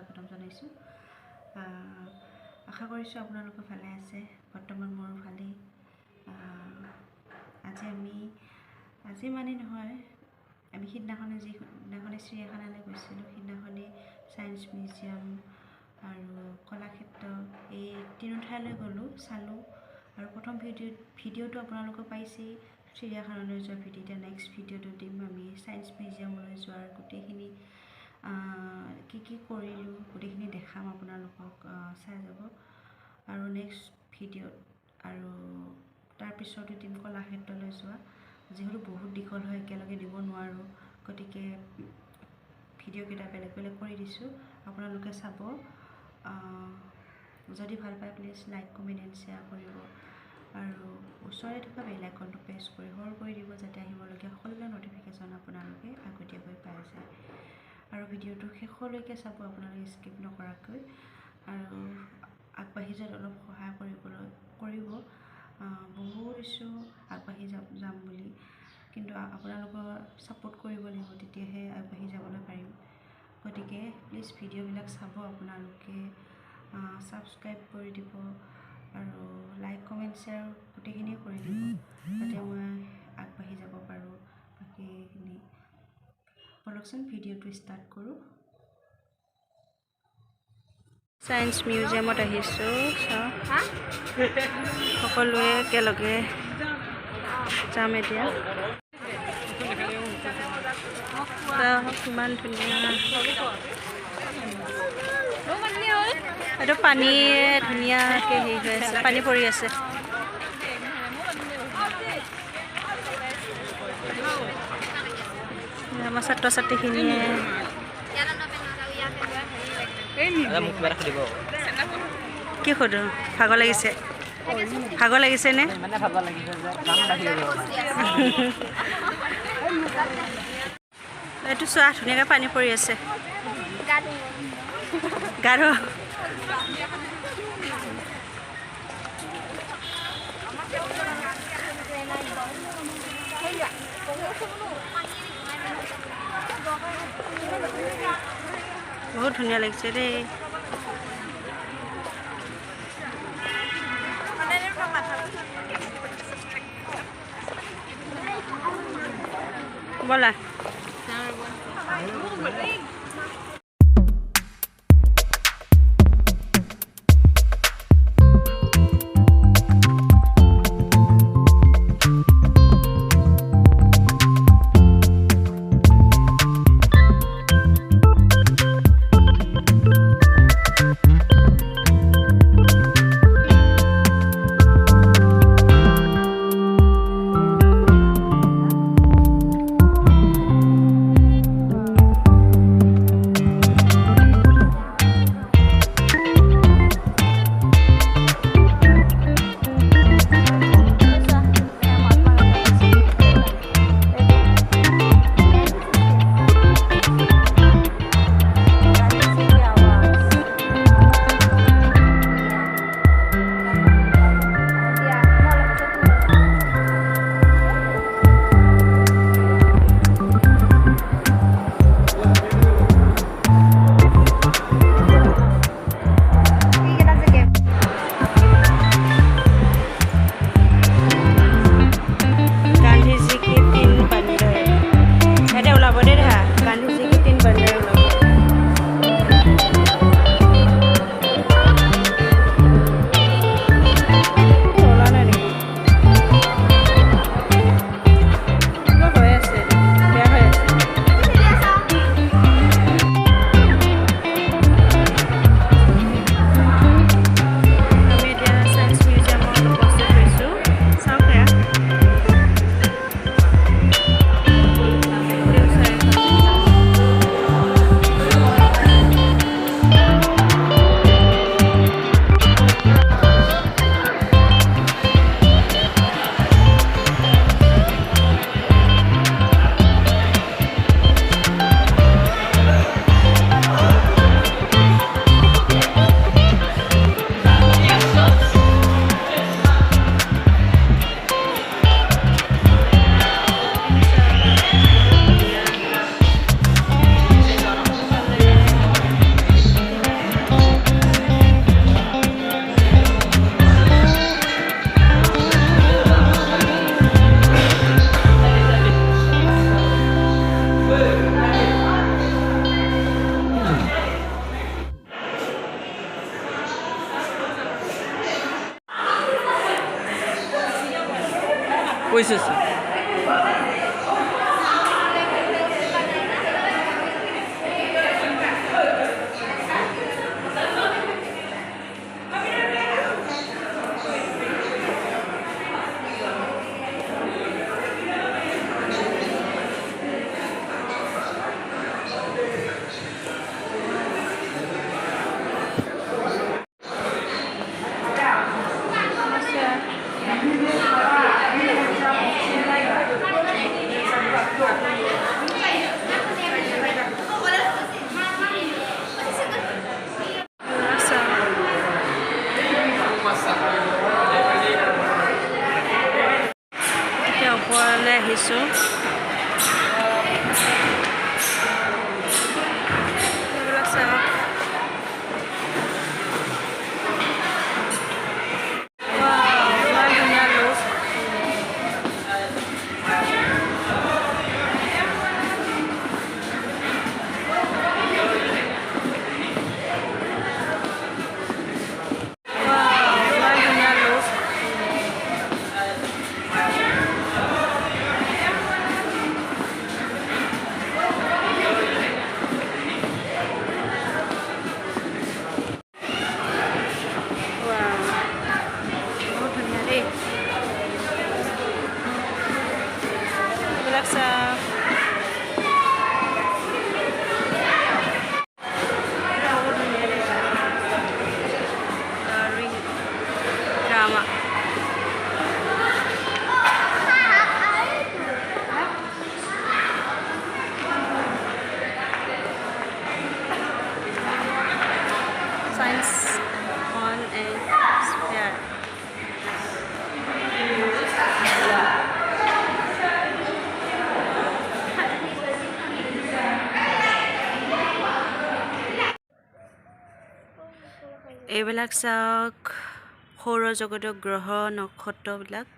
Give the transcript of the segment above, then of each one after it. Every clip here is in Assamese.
স্বাগতম জনাইছোঁ। আশা কৰিছোঁ আপোনালোকে ভালে আছে। বৰ্তমান মোৰ ভালেই। আজি মানে নহয়, আমি সিদিনাখনে চিৰিয়াখানালৈ গৈছিলোঁ। সিদিনাখনে ছায়েন্স মিউজিয়াম আৰু কলাক্ষেত্ৰ এই তিনিও ঠাইলৈ গ'লোঁ, চালোঁ। আৰু প্ৰথম ভিডিঅ'টো আপোনালোকে পাইছেই, চিৰিয়াখানালৈ যোৱা ভিডিঅ'। এতিয়া নেক্সট ভিডিঅ'টো দিম আমি ছায়েন্স মিউজিয়ামলৈ যোৱাৰ গোটেইখিনি কি কৰিলোঁ গোটেইখিনি দেখাম আপোনালোকক, চাই যাব। আৰু নেক্সট ভিডিঅ'ত আৰু তাৰপিছতো দিম কলাক্ষেত্ৰলৈ যোৱা। যিহেতু বহুত দীঘল হয়, একেলগে দিব নোৱাৰোঁ, গতিকে ভিডিঅ'কেইটা বেলেগ বেলেগ কৰি দিছোঁ, আপোনালোকে চাব। যদি ভাল পায় please like comment and share কৰিব। আৰু ওচৰতে থকা বেল আইকনটো প্ৰেছ কৰি হল কৰি দিব, যাতে আহিবলগীয়া সকলোবিলাক নটিফিকেশ্যন আপোনালোকে আগতীয়াকৈ পাই যায়। আৰু ভিডিঅ'টো শেষলৈকে চাব আপোনালোকে, স্কিপ নকৰাকৈ। আৰু আগবাঢ়ি যোৱাত অলপ সহায় কৰিব। বহুত ইচ্ছু আগবাঢ়ি যাম বুলি, কিন্তু আপোনালোকৰ ছাপোৰ্ট কৰিব লাগিব, তেতিয়াহে আগবাঢ়ি যাবলৈ পাৰিম। গতিকে প্লিজ ভিডিঅ'বিলাক চাব, আপোনালোকে ছাবস্ক্ৰাইব কৰি দিব আৰু লাইক কমেণ্ট শ্বেয়াৰ গোটেইখিনিয়ে কৰি দিব, যাতে মই আগবাঢ়ি যাব পাৰোঁ। বাকীখিনি বলকচোন ভিডিঅ'টো ষ্টাৰ্ট কৰোঁ। ছায়েন্স মিউজিয়ামত আহিছোঁ, সকলোৱে একেলগে যাম এতিয়া। কিমান ধুনীয়া, এইটো পানীয়ে ধুনীয়াকৈ হেৰি হৈ আছে, পানী পৰি আছে। আমাৰ ছাত্ৰ ছাত্ৰীখিনিয়ে কি সোধোঁ, ভাগৰ লাগিছে নে? এইটো চোৱা, ধুনীয়াকৈ পানী পৰি আছে। গা ধোৱা। বহুত ধুনীয়া লাগিছে দেই। ব'লা। কৈছে এতিয়া ওপৰলৈ আহিছোঁ এইবিলাক চাওক ইমান ধুনীয়া লোক Science on a sphere. এইবিলাক চাওক সৌৰজগতৰ গ্ৰহ নক্ষত্ৰবিলাক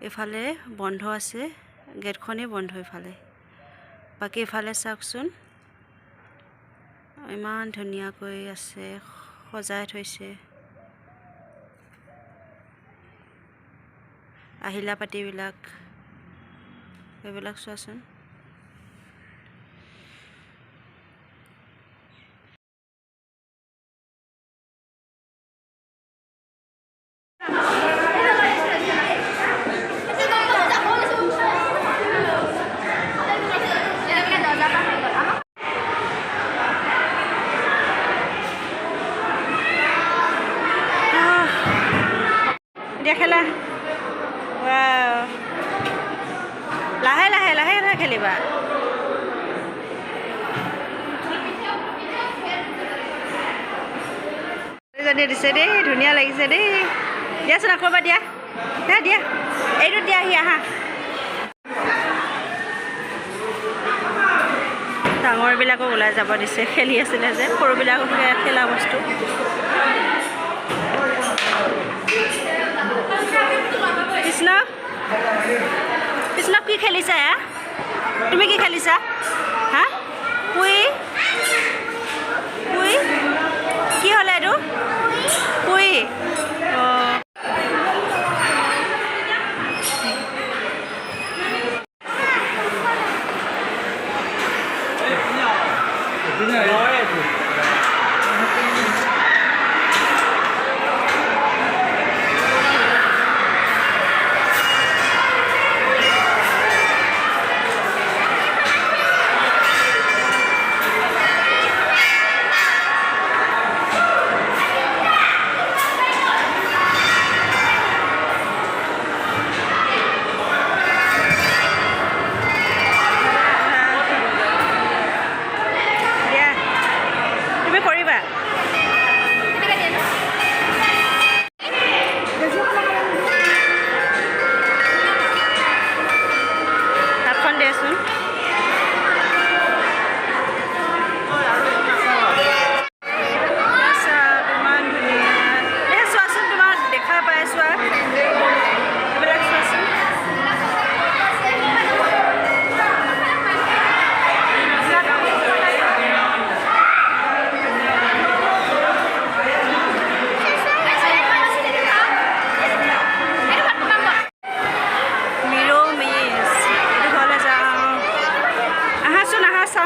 এফালে বন্ধ আছে গেটখনেই বন্ধ এফালে বাকী এফালে চাওকচোন ইমান ধুনীয়াকৈ আছে সজাই থৈছে আহিলা পাতিবিলাক এইবিলাক চোৱাচোন খেলা লাহে লাহে লাহে লাহে খেলিবা দিছে দেই ধুনীয়া লাগিছে দেই দিয়াচোন আকৌ এবাৰ দিয়া দিয়া দিয়া এইটো দিয়া আহি আহা ডাঙৰবিলাকো ওলাই যাব দিছে খেলি আছিলে যে সৰুবিলাককে খেলা বস্তু কৃষ্ণ কৃষ্ণ কি খেলিছা তুমি কি খেলিছা হা পুই পুই কি হ'লে এইটো পুই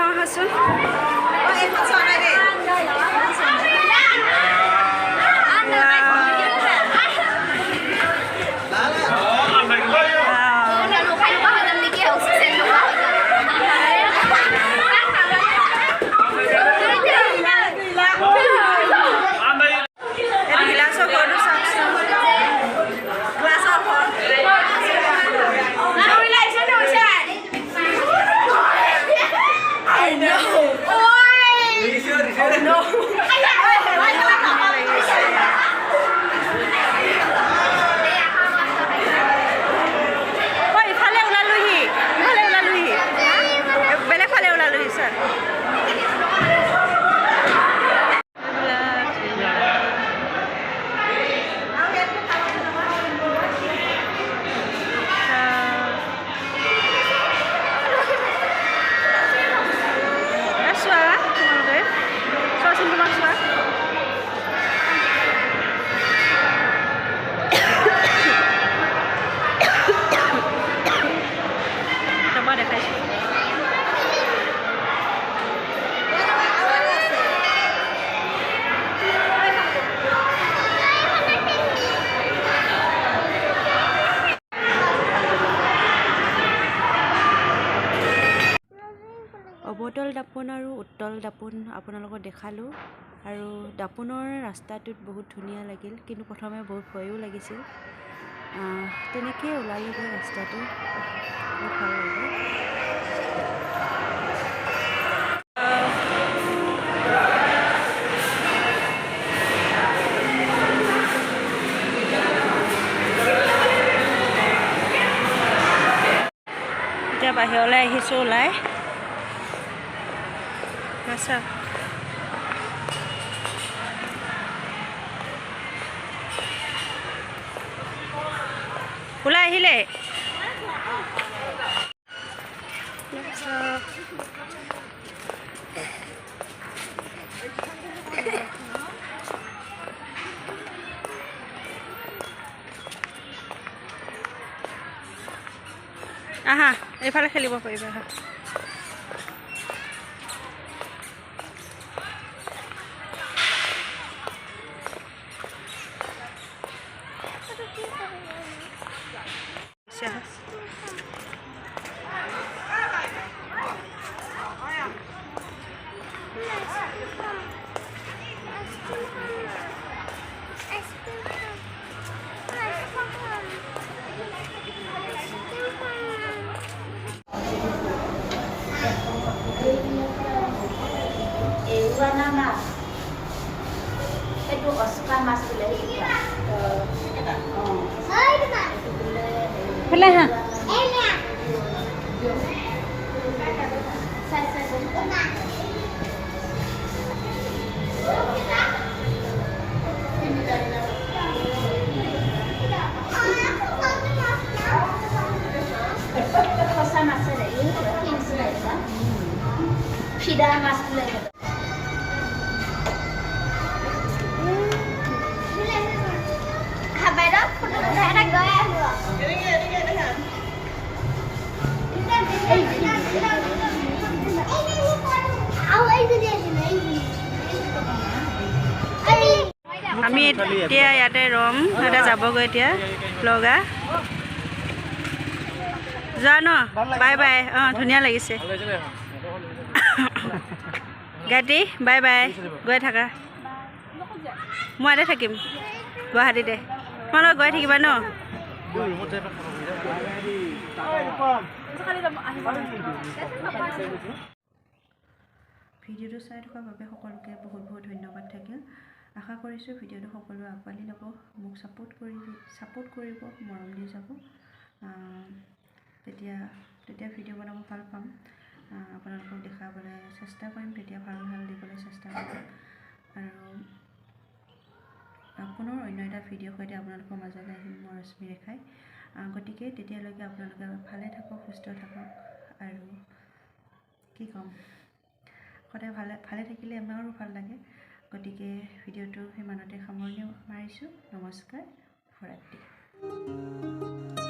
চাওঁ আহাচোন অৱতল দাপোন আৰু উত্তল দাপোন আপোনালোকক দেখালোঁ আৰু দাপোনৰ ৰাস্তাটোত বহুত ধুনীয়া লাগিল কিন্তু প্ৰথমে বহুত ভয়ো লাগিছিল তেনেকৈ ওলালোগৈ ৰাস্তাটো বহুত ভাল লাগিল এতিয়া বাহিৰলৈ আহিছোঁ ওলাই আচ্ছা ওলাই আহিলে আহা এইফালে খেলিব পাৰিবা আহা itu Oscar mas boleh boleh ha Oscar mas ada ini yang sudah Fida mas boleh আমি এতিয়া ইয়াতে ৰম এটা যাবগৈ এতিয়া লগা যোৱা ন বাই বাই ধুনীয়া লাগিছে গাটি বাই বাই গৈ থাকা মই ইয়াতে থাকিম গুৱাহাটীতে তোমালোক গৈ থাকিবা ন ভিডিঅ'টো চাই থকাৰ বাবে সকলোকে বহুত বহুত ধন্যবাদ থাকিল আশা কৰিছোঁ ভিডিঅ'টো সকলোৱে আঁকোৱালি ল'ব মোক ছাপোৰ্ট কৰিব মৰম দি যাব তেতিয়া ভিডিঅ' বনাব ভাল পাম আপোনালোকক দেখাবলৈ চেষ্টা কৰিম তেতিয়া ভাল দিবলৈ চেষ্টা কৰিম আৰু পুনৰ অন্য এটা ভিডিঅ'ৰ সৈতে আপোনালোকৰ মাজলৈ আহিম মই ৰশ্মিৰেখাই গতিকে তেতিয়ালৈকে আপোনালোকে ভালে থাকক সুস্থ থাকক আৰু কি ক'ম সদায় ভালে থাকিলে আমাৰো ভাল লাগে গতিকে ভিডিঅ'টো সিমানতে সামৰণি মাৰিছোঁ নমস্কাৰ শুভৰাত্ৰি